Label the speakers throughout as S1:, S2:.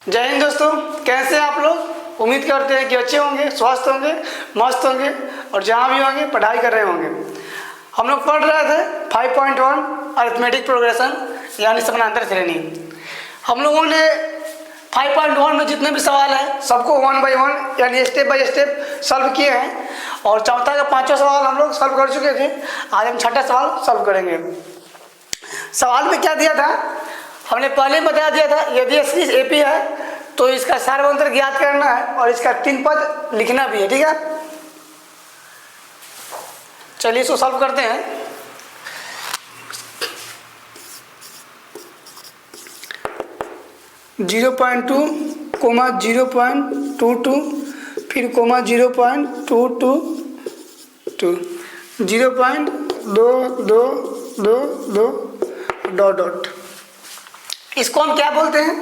S1: जय हिंद दोस्तों, कैसे हैं आप लोग। उम्मीद करते हैं कि अच्छे होंगे, स्वस्थ होंगे, मस्त होंगे और जहाँ भी होंगे पढ़ाई कर रहे होंगे। हम लोग पढ़ रहे थे 5.1 अरिथमेटिक प्रोग्रेशन यानी समानांतर श्रेणी। हम लोगों ने 5.1 में जितने भी सवाल हैं सबको 1 बाई 1 यानी स्टेप बाय स्टेप सॉल्व किए हैं और चौथा का पाँचवा सवाल हम लोग सॉल्व कर चुके थे। आज हम छठा सवाल सॉल्व करेंगे। सवाल में क्या दिया था, हमने पहले बता दिया था यदि एक्सिस एपी है तो इसका सार्वभौमिक ज्ञात करना है और इसका 3 पद लिखना भी है। ठीक है, चलिए इसको सॉल्व करते हैं। जीरो 0.2 कोमा 0.22 फिर कोमा 0.222 0.2222 डॉट डॉट। इसको हम क्या बोलते हैं,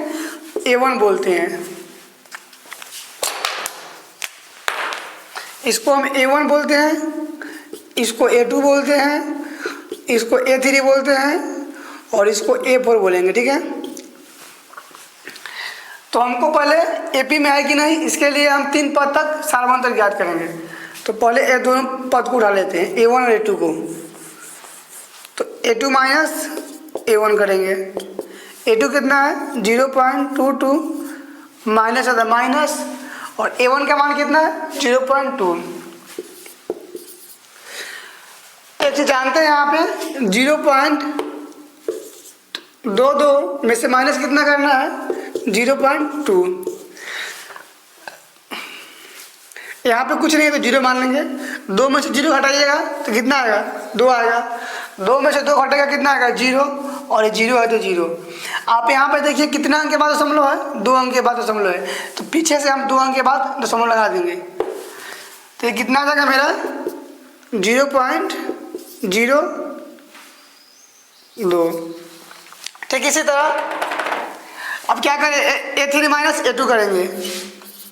S1: A1 बोलते हैं। इसको हम A1 बोलते हैं, इसको A2 बोलते हैं, इसको A3 बोलते हैं और इसको A4 बोलेंगे। ठीक है, तो हमको पहले AP में है कि नहीं इसके लिए हम 3 पद तक सार्वभौमिक ज्ञात करेंगे। तो पहले ये दोनों पद को उठा लेते हैं, A1 और A2 को। तो A2 माइनस A1 करेंगे। A2 कितना है 0.22 माइनस है माइनस और A1 का मान कितना है 0.2। एक चीज जानते हैं यहाँ पे 0.22 में से माइनस कितना करना है 0.2। यहाँ पे कुछ नहीं है तो 0 मान लेंगे। 2 में से 0 हटाइएगा तो कितना आएगा 2 आएगा। 2 में से 2 घटेगा कितना आएगा 0 और ये 0 है तो 0। आप यहाँ पे देखिए कितना अंक के बाद दशमलव है 2 अंक के बाद दशमलव है तो पीछे से हम 2 अंक के बाद दशमलव लगा देंगे तो ये कितना आ जाएगा मेरा 0.02। ठीक इसी तरह अब क्या करें A3 माइनस A2 करेंगे।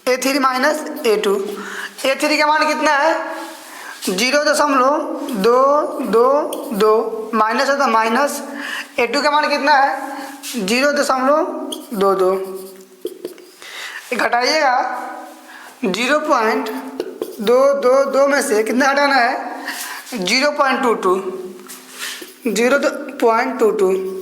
S1: A3 माइनस A2, A3 का मान कितना है 0.222 माइनस है तो माइनस। A2 का मान कितना है 0.22। घटाइएगा 0.222 में से कितना हटाना है 0.22।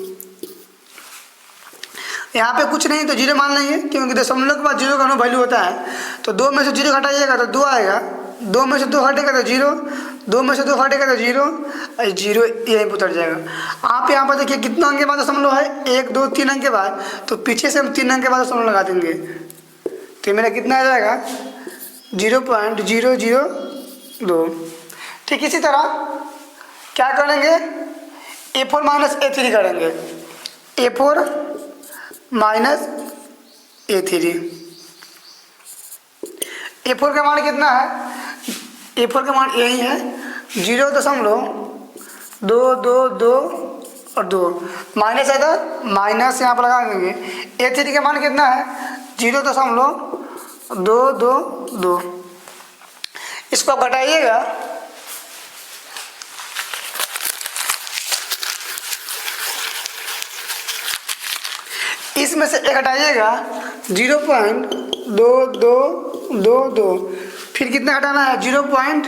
S1: यहाँ पे कुछ नहीं तो 0 मान लेंगे क्योंकि दशमलव के बाद 0 का नो वैल्यू होता है। तो 2 में से 0 घटाइएगा तो 2 आएगा। 2 में से 2 हटेगा तो 0, 2 में से 2 हटेगा तो 0 और 0 यहीं पर उतर जाएगा। आप यहाँ पर देखिए कितना अंक के बाद दशमलव है 1 2 3 अंक के बाद तो पीछे से हम 3 अंक के बाद दशमलव लगा देंगे तो मेरा कितना आ जाएगा 0.002। ठीक इसी तरह क्या करेंगे A4 माइनस A3 करेंगे। A4 माइनस A3, A4 का मान कितना है A4 का मान यही है 0.222 और 2 माइनस है तो माइनस यहाँ पर लगा देंगे। A3 का मान कितना है 0.222। इसको आप घटाइएगा इसमें से एक हटाइएगा 0.2222 फिर कितना हटाना है 0.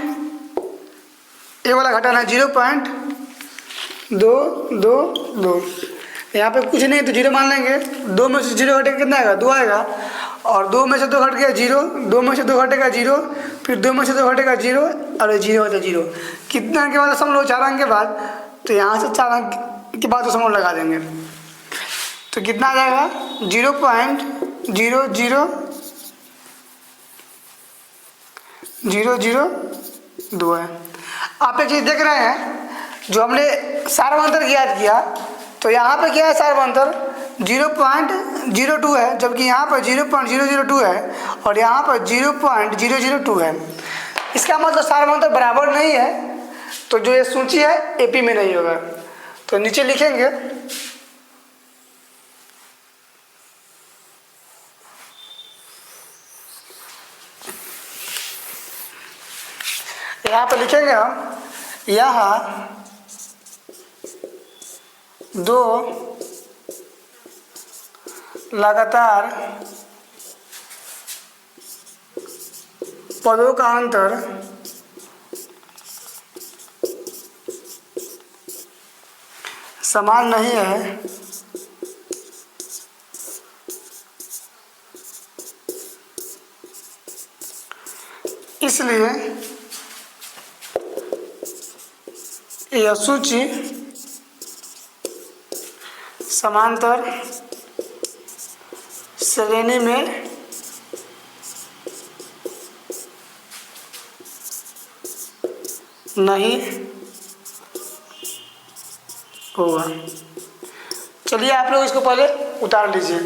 S1: ये वाला घटाना है 0.222। यहाँ पे कुछ नहीं तो 0 मान लेंगे। 2 में से 0 घटेगा कितना आएगा 2 आएगा और 2 में से 2 घट गया 0, 2 में से 2 घटेगा 0 फिर 2 में से 2 घटेगा 0 और 0 होता है 0। कितना अंक के बाद दशमलव 4 अंक के बाद तो यहाँ से 4 अंक के बाद दशमलव लगा देंगे तो कितना आ जाएगा 0.00002 है। आप एक चीज़ देख रहे हैं जो हमने सार्वभौमिक ज्ञात किया तो यहाँ पे क्या है सार्वभौमिक 0.02 है जबकि यहाँ पर 0.002 है और यहाँ पर 0.002 है। इसका मतलब सार्वभौमिक बराबर नहीं है तो जो ये सूची है AP में नहीं होगा। तो नीचे लिखेंगे यहाँ पर लिखेंगे हम यहाँ 2 लगातार पदों का अंतर समान नहीं है, इसलिए यह सूची समांतर श्रेणी में नहीं होगा। चलिए आप लोग इसको पहले उतार लीजिए।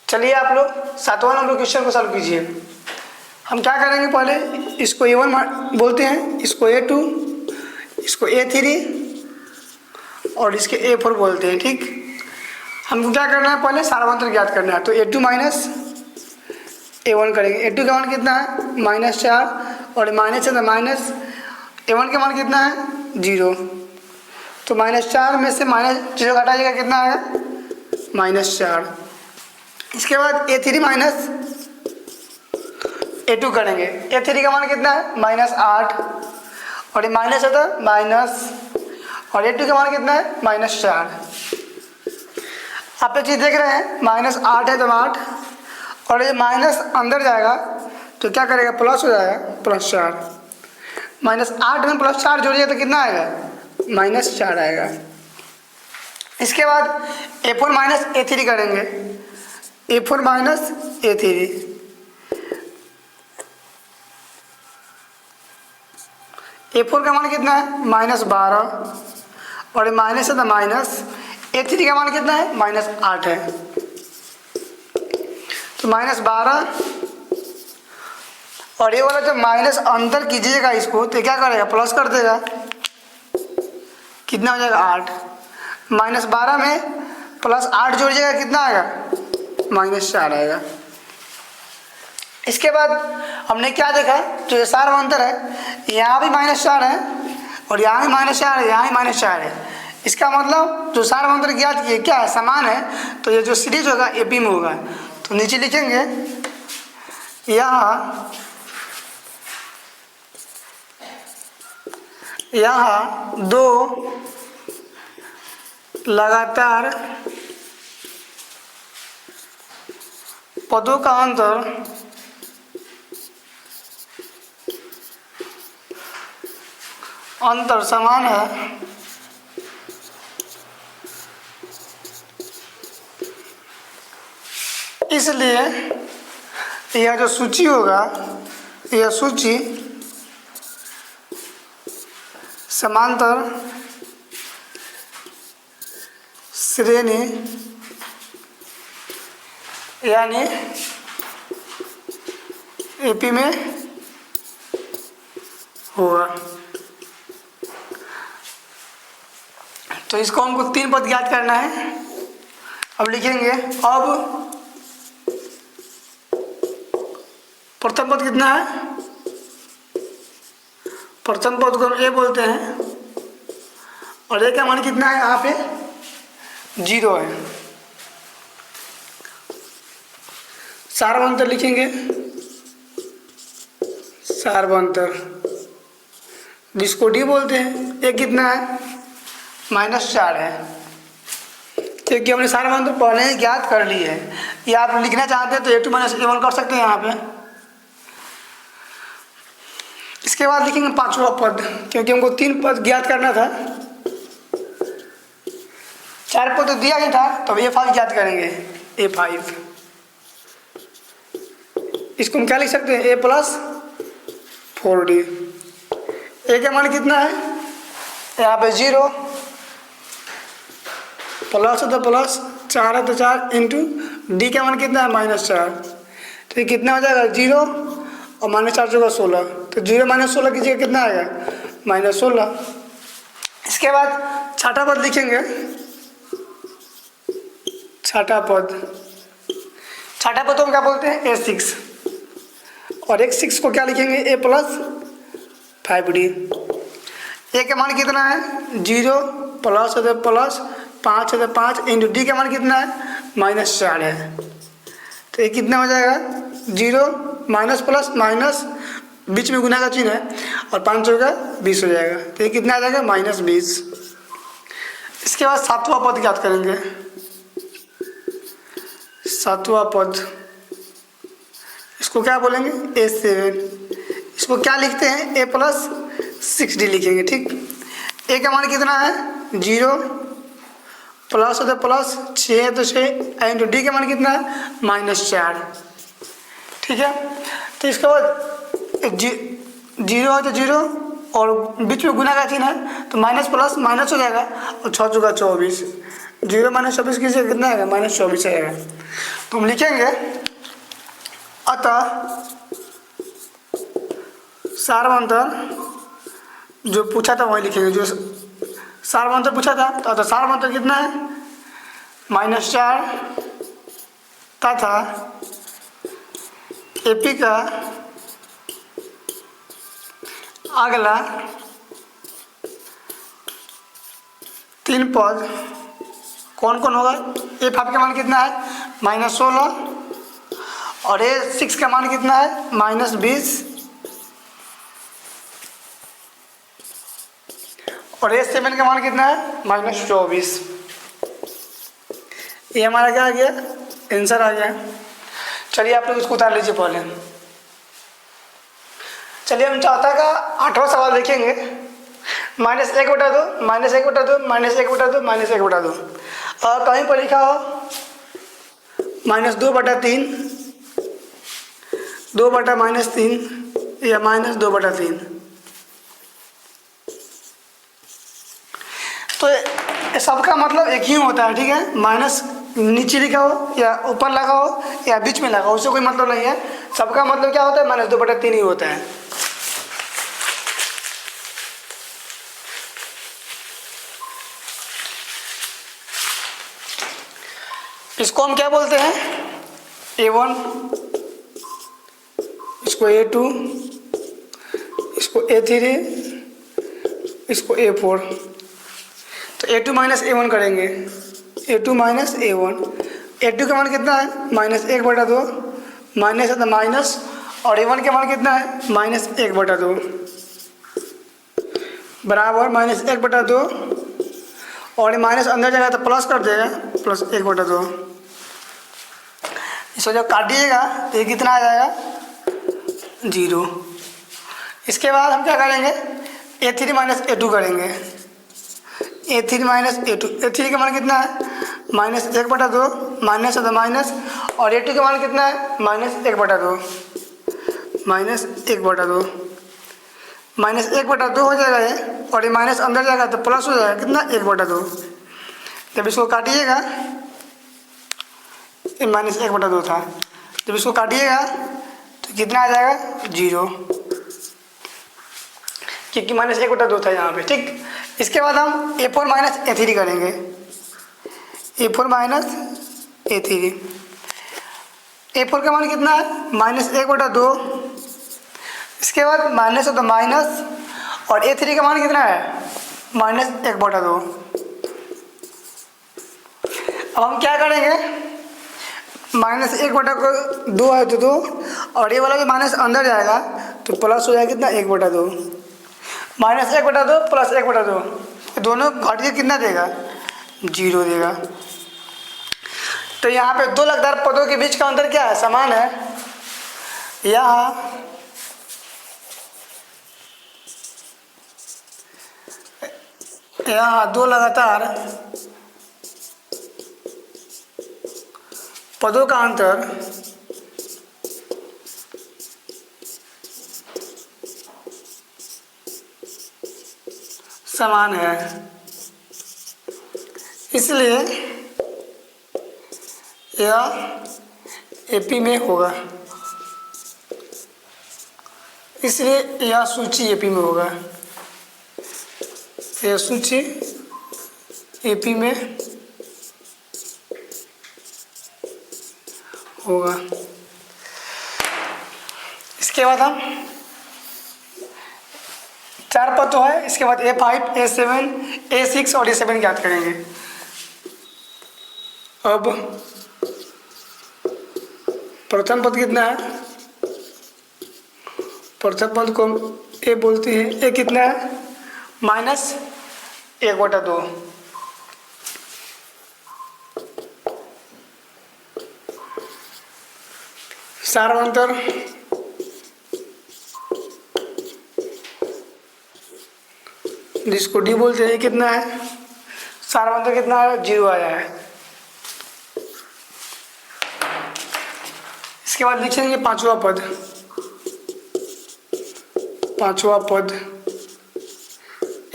S1: चलिए आप लोग 7वां नंबर क्वेश्चन को सॉल्व कीजिए। हम क्या करेंगे, पहले इसको A1 बोलते हैं, इसको A2, इसको A3 और इसके A4 बोलते हैं। ठीक, हमको क्या करना है, पहले सारांतर ज्ञात करना है। तो A2 माइनस A1 करेंगे। A2 का मान कितना है, -4, और माइनस है तो माइनस A1 का मान कितना है, 0। तो -4 में से -0 घटा जाएगा, कितना आएगा, -4। इसके बाद A3 माइनस A2 करेंगे। A3 का मान कितना है, -8, और ये माइनस है तो माइनस, और A2 का मान कितना है, -4। आप ये चीज़ देख रहे हैं, -8 है तो 8, और ये माइनस अंदर जाएगा तो क्या करेगा, प्लस हो जाएगा, +4। -8 में +4 जोड़िए तो कितना आएगा, -4 आएगा। इसके बाद A4 माइनस A3 करेंगे। A4 माइनस A3, A4 का मान कितना है, -12, और ये माइनस है तो माइनस, A3 का मान कितना है, -8 है। तो -12, और ये वाला जब माइनस अंदर कीजिएगा इसको तो क्या करेगा, प्लस कर देगा, कितना हो जाएगा, 8। -12 में +8 जोड़िएगा, कितना आएगा, -4 आएगा। इसके बाद हमने क्या देखा, जो ये सारांतर है, यहाँ भी -4 है और यहाँ भी -4 है, यहाँ भी -4 है। इसका मतलब जो सारांतर ज्ञात किए क्या है, समान है, तो ये जो सीरीज होगा AP में होगा। तो नीचे लिखेंगे, यहाँ 2 लगातार पदों का अंतर समान है, इसलिए यह जो सूची होगा, यह सूची समांतर श्रेणी यानी AP में होगा। तो इसको हमको 3 पद ज्ञात करना है। अब लिखेंगे, अब प्रथम पद कितना है, प्रथम पद को हम A बोलते हैं, और A का मान कितना है, यहाँ पे 0 है। सारांतर लिखेंगे, सारांतर जिसको D बोलते हैं। A कितना है, -4 है, क्योंकि हमने सारांतर पहले ही ज्ञात कर ली है। ये आप लिखना चाहते हैं तो A2 माइनस A1 कर सकते हैं यहाँ पे। इसके बाद लिखेंगे 5वां पद, क्योंकि हमको 3 पद ज्ञात करना था, 4 पद तो दिया ही था, तो A5 ज्ञात करेंगे, A5। इसको हम क्या लिख सकते हैं, A + 4D। A का मान कितना है, यहाँ पे 0, प्लस है तो प्लस, 4 है तो 4, इंटू D का मान कितना है, -4। तो ये कितना हो जाएगा, 0 और -4 होगा 16। तो 0 - 16 कीजिएगा, कितना आएगा, -16। इसके बाद छठा पद लिखेंगे, छठा पद को हम क्या बोलते हैं, A6, और A6 को क्या लिखेंगे, A + 5D। A का मान कितना है, 0, प्लस है तो प्लस, 5 है तो 5, इंटू D का मान कितना है, -4 है। तो ये कितना हो जाएगा, 0 माइनस प्लस माइनस बीच में गुना का चिन्ह है और 5 चौका 20 हो जाएगा। तो ये कितना आ जाएगा -20। इसके बाद सातवां पद ज्ञात करेंगे। सातवां पद इसको क्या बोलेंगे A7। इसको क्या लिखते हैं A प्लस 6D लिखेंगे। ठीक, A का मान कितना है 0 प्लस होता है प्लस 6 है तो 6 एंड D का मान कितना है -4। ठीक है, तो इसके बाद 0 है तो 0 और बीच में गुना का चिन्ह है तो माइनस प्लस माइनस हो जाएगा और 6 चौका 24। 0 - 24 कितना आएगा -24 आएगा। तो हम लिखेंगे अतः सारवंतर जो पूछा था वही लिखेंगे। जो सारवंतर पूछा था तो अतः सारवंतर कितना है -4 तथा एपी का अगला 3 पद कौन कौन होगा। A5 का मान कितना है -16 और A6 का मान कितना है -20 और A7 का मान कितना है -24। ये हमारा क्या आ गया आंसर आ गया। चलिए आप लोग इसको उतार लीजिए पहले। चलिए हम चौथा का 8वां सवाल देखेंगे। -1/2 -1/2 -1/2 -1/2 और कहीं पर लिखा हो -2/3 2/-3 या -2/3। तो सबका मतलब एक ही होता है। ठीक है, माइनस नीचे लिखा हो या ऊपर लगा हो या बीच में लगा हो उससे कोई मतलब नहीं है। सबका मतलब क्या होता है -2/3 ही होता है। इसको हम क्या बोलते हैं A1, इसको A2, इसको A3, इसको A4। तो A2 - A1 करेंगे। A2 - A1। A2 का मान कितना है -1/2 माइनस है तो माइनस और A1 का मान कितना है -1/2 बराबर -1/2 और माइनस अंदर जाएगा तो प्लस कर देगा +1/2। इसको जब काटिएगा तो ये कितना आ जाएगा 0। इसके बाद हम क्या करेंगे A3 - A2 करेंगे। A3 - A2 A3 का मान कितना है -1/2 माइनस है तो माइनस और A2 का मान कितना है -1/2 -1/2 -1/2 हो जाएगा ये और ये माइनस अंदर जाएगा तो प्लस हो जाएगा कितना 1/2। जब इसको काटिएगा ये -1/2 था। जब इसको काटिएगा तो कितना आ जाएगा 0 क्योंकि -1/2 था यहाँ पे। ठीक, इसके बाद हम A4 - A3 करेंगे। A4 - A3 A4 का मान कितना है -1/2। इसके बाद माइनस है तो माइनस और A3 का मान कितना है -1/2। अब हम क्या करेंगे -1/2 है तो 2 और ये वाला भी माइनस अंदर जाएगा तो प्लस हो जाएगा कितना 1/2 -1/2 + 1/2 दोनों घट के कितना देगा 0 देगा। तो यहाँ पे दो लगदार पदों के बीच का अंतर क्या है समान है। यहाँ दो लगातार पदों का अंतर समान है, इसलिए यह एपी में होगा। इसलिए यह सूची एपी में होगा। यह सूची एपी में होगा। इसके बाद हम 4 पद तो है। इसके बाद A5, A7, A6 और A7 ज्ञात करेंगे। अब प्रथम पद कितना है प्रथम पद को हम ए बोलते हैं। ए कितना है? -1/2। सार्वंतर जिसको डी बोलते हैं, कितना है? सार्वंतर कितना है? 0 आया है। इसके बाद लिखेंगे पांचवा पद। पांचवा पद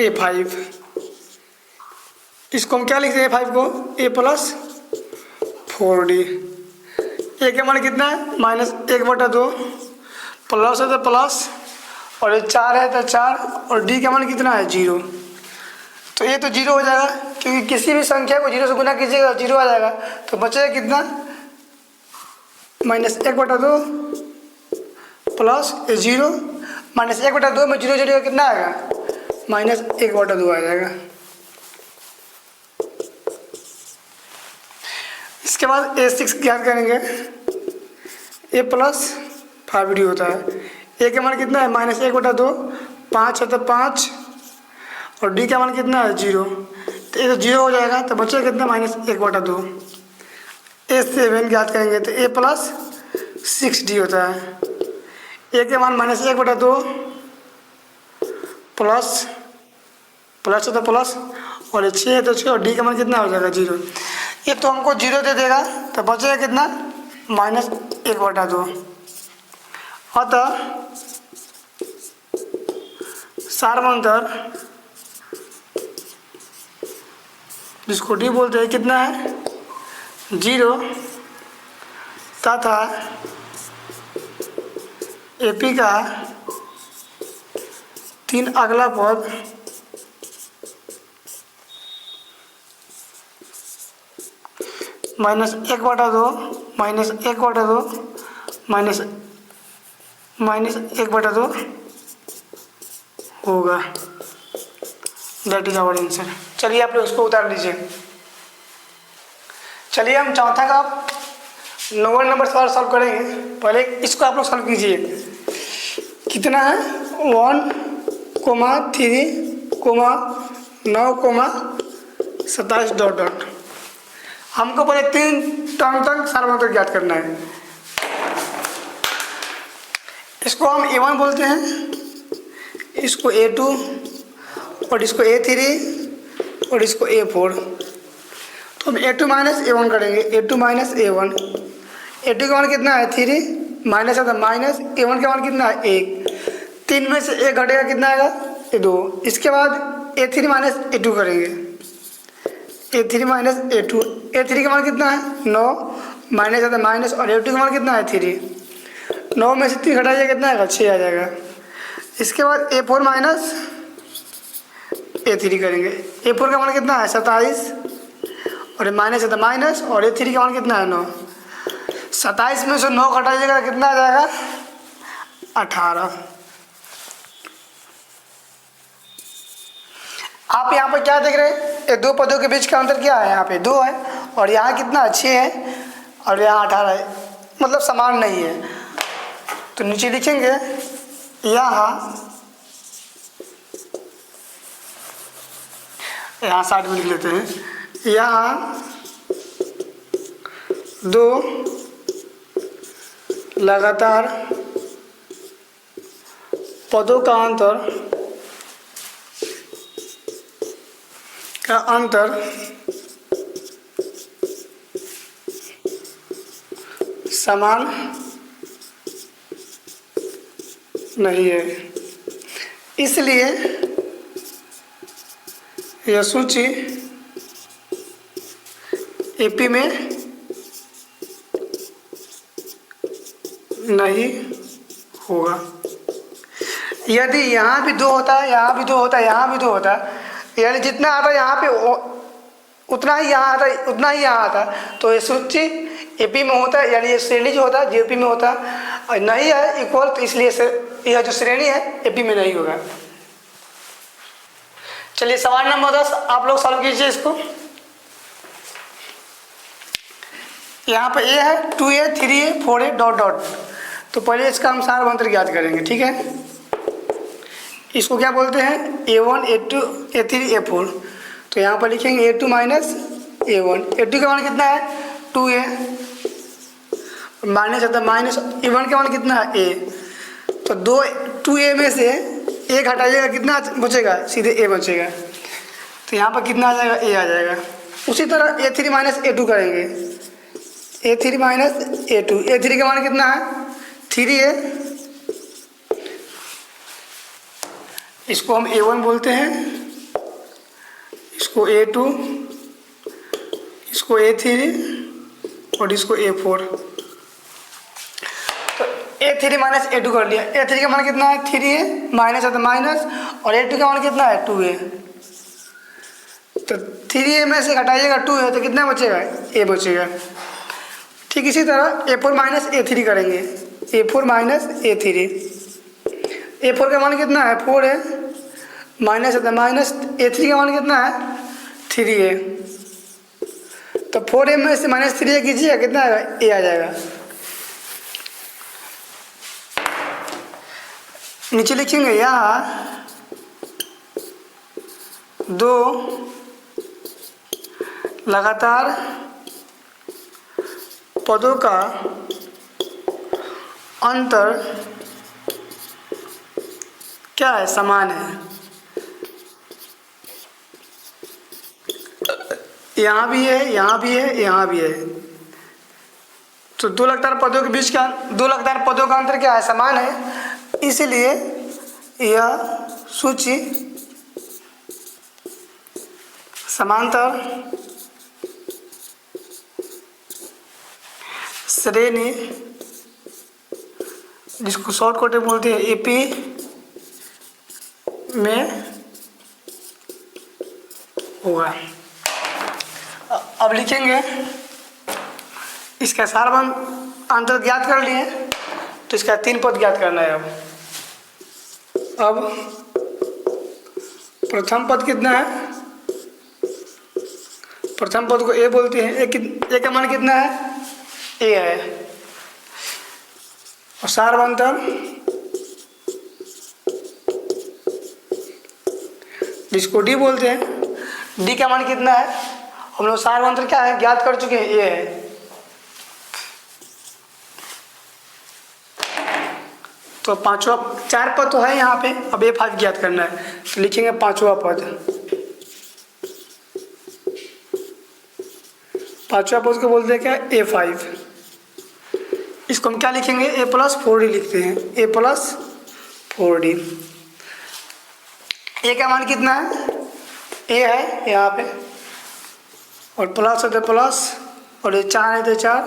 S1: A5। इसको हम क्या लिखते हैं? A5 को A + 4D। ए के मान कितना है? -1/2, प्लस है तो प्लस, और ये 4 है तो 4, और डी का मान कितना है? 0। तो ये तो 0 हो जाएगा, क्योंकि किसी भी संख्या को 0 से गुना कीजिएगा 0 आ जाएगा। तो बचेगा कितना? -1/2 प्लस 0, -1/2 में 0 0 कितना आएगा? -1/2 आ जाएगा। इसके बाद A6 ज्ञात करेंगे। A + 5D होता है। ए का मान कितना है? -1/2, 5 है तो 5, और डी का मान कितना है? 0। तो ये तो 0 हो जाएगा, तो बचेगा कितना? -1/2। A7 ज्ञात करेंगे तो A + 6D होता है। ए के मान -1/2 प्लस है तो प्लस, और 6 है तो 6, और डी का मान कितना हो जाएगा? 0। ये तो हमको 0 दे देगा, तो बचेगा कितना? -1/2। अतः सार्वंतर जिसको डी बोलते हैं, कितना है? 0, तथा एपी का 3 अगला पद -1/2 -1/2 होगा। That is our answer. चलिए आप लोग इसको उतार लीजिए। चलिए हम चौथा का 9वां नंबर सवाल सॉल्व करेंगे। पहले इसको आप लोग सॉल्व कीजिए। कितना है? 1, 3, 9, 27 ... हमको पहले 3 टर्म तक सार्वंतर ज्ञात करना है। इसको हम A1 बोलते हैं, इसको A2, और इसको A3, और इसको A4। तो हम A2 - A1 करेंगे। A2 - A1। A2 का मान कितना है? 3, माइनस है तो माइनस, A1 का मान कितना है? 1। 3 में से 1 घटेगा, कितना आएगा? 2। इसके बाद A3 - A2 करेंगे। A3 - A2। A3 का मान कितना है? 9, माइनस है तो माइनस, और A2 का मान कितना है? 3। 9 में से 3 घटाइएगा, कितना आएगा? 6 आ जाएगा। इसके बाद A4 - A3 करेंगे। A4 का मान कितना है? 27, और माइनस है तो माइनस, और A3 का मान कितना है? 9। 27 में से 9 घटाइएगा, कितना आ जाएगा? 18। आप यहाँ पर क्या देख रहे हैं? ये 2 पदों के बीच का अंतर क्या है? यहाँ पे 2 है, और यहाँ कितना? 6 है, और यहाँ 18 है, मतलब समान नहीं है। तो नीचे लिखेंगे, यहाँ 60 में लिख लेते हैं। यहाँ 2 लगातार पदों का अंतर समान नहीं है, इसलिए यह सूची एपी में नहीं होगा। यदि यहाँ भी 2 होता है, यहाँ भी 2 होता है, यहाँ भी 2 होता है, यानी जितना आता है यहाँ पे उतना ही यहाँ आता है, उतना ही यहाँ आता है, तो ये सूची एपी में होता है, यानी ये श्रेणी जो होता है जेपी में होता है, और नहीं है इक्वल, तो इसलिए यह जो श्रेणी है एपी में नहीं होगा। चलिए सवाल नंबर 10 आप लोग सॉल्व कीजिए इसको। यहाँ पे ए है, 2A, 3A, 4A ... तो पहले इसका हम सारवंतर ज्ञात करेंगे, ठीक है। इसको क्या बोलते हैं, A1 A2 A3 A4। तो यहाँ पर लिखेंगे A2 माइनस A1। A2 का मान कितना है 2A, माइनस होता है माइनस A1 का मान कितना है A। तो 2A में से एक हटाइएगा, कितना बचेगा, सीधे A बचेगा। तो यहाँ पर कितना आ जाएगा, A आ जाएगा। उसी तरह A3 माइनस A2 करेंगे, A3 माइनस A2। A3 का मान कितना है 3A, इसको हम A1 बोलते हैं, इसको A2, इसको A3 और इसको A4। तो A3 माइनस A2 कर लिया। A3 का मान कितना है 3A, माइनस है तो माइनस, और A2 का मान कितना है 2A। तो 3A में से घटाइएगा 2A तो कितना बचेगा, A बचेगा। ठीक इसी तरह A4 माइनस A3 करेंगे, A4 माइनस A3। A4 का मान कितना है 4A, माइनस है तो माइनस, A3 का मान कितना है 3A। तो 4A में से माइनस 3A कीजिए, कितना आएगा, A आ जाएगा। नीचे लिखेंगे यहाँ 2 लगातार पदों का अंतर क्या है, समान है। यहाँ भी है, यहाँ भी है, यहाँ भी है। तो 2 लगातार पदों के बीच का 2 लगातार पदों का अंतर क्या है, समान है। इसलिए यह सूची समांतर श्रेणी, जिसको शॉर्टकट में बोलते हैं एपी में होगा। अब लिखेंगे, इसका सारवंत अंतर ज्ञात कर लिए, तो इसका 3 पद ज्ञात करना है। अब प्रथम पद कितना है, प्रथम पद को A बोलते हैं। A का मान कितना है, A है। और सारवंतर जिसको D बोलते हैं, D का मान कितना है, हम लोग सारवंतर क्या है ज्ञात कर चुके हैं, A है। तो 5वां 4 पद तो है यहाँ पे, अब A5 ज्ञात करना है। तो लिखेंगे 5वां पद। 5वां पद को बोलते हैं क्या, A5। इसको हम क्या लिखेंगे, A प्लस 4D लिखते हैं, A प्लस 4D। A का मान कितना है, A है यहाँ पे, और प्लस है तो प्लस, और ये 4 है तो 4,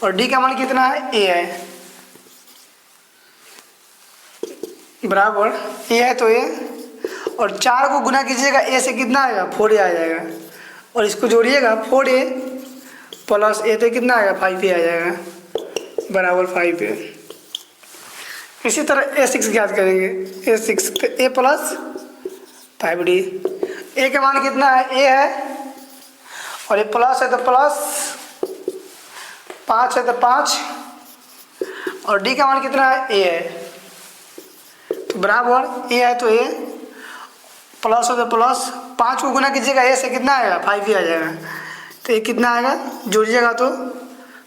S1: और D का मान कितना है, A है, बराबर A है तो A, और 4 को गुना कीजिएगा A से, कितना आएगा 4A आ जाएगा, और इसको जोड़िएगा 4A प्लस A तो कितना आएगा 5A आ जाएगा, बराबर 5A। इसी तरह A6 ज्ञात करेंगे, A6 तो A प्लस 5D। A का मान कितना है, A है, और ये प्लस है तो प्लस, 5 है तो 5, और D का मान कितना है, A है, तो बराबर A है तो A, प्लस है तो प्लस, 5 को गुना कीजिएगा A से, कितना आएगा 5A आ जाएगा। तो ये कितना आएगा, जोड़िएगा तो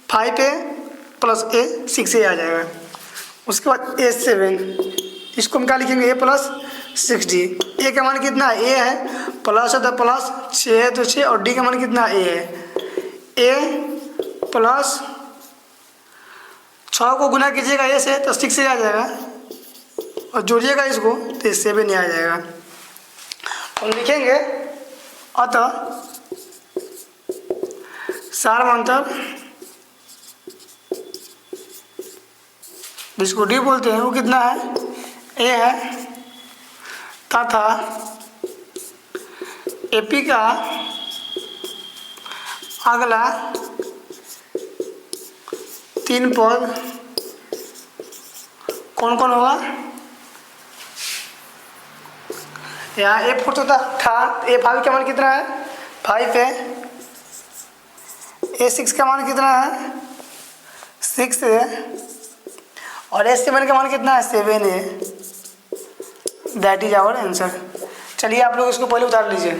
S1: 5A प्लस A 6A आ जाएगा। उसके बाद A7, इसको हम क्या लिखेंगे, A प्लस 6D। A का मान कितना है, A है, प्लस है तो प्लस, 6 है तो 6, और D का मान कितना है, A है। A प्लस 6 को गुना कीजिएगा A से तो 6A आ जाएगा, और जोड़िएगा इसको तो 7 आ जाएगा। हम लिखेंगे अतः सारवंतर जिसको D बोलते हैं वो कितना है, A है, तथा AP का अगला 3 पद कौन कौन होगा। यहाँ A4 तो था, A5 का मान कितना है 5 है, A6 का मान कितना है 6 है, और S7 का मान कितना है 7 है, दैट इज आवर आंसर। चलिए आप लोग इसको पहले उतार लीजिए।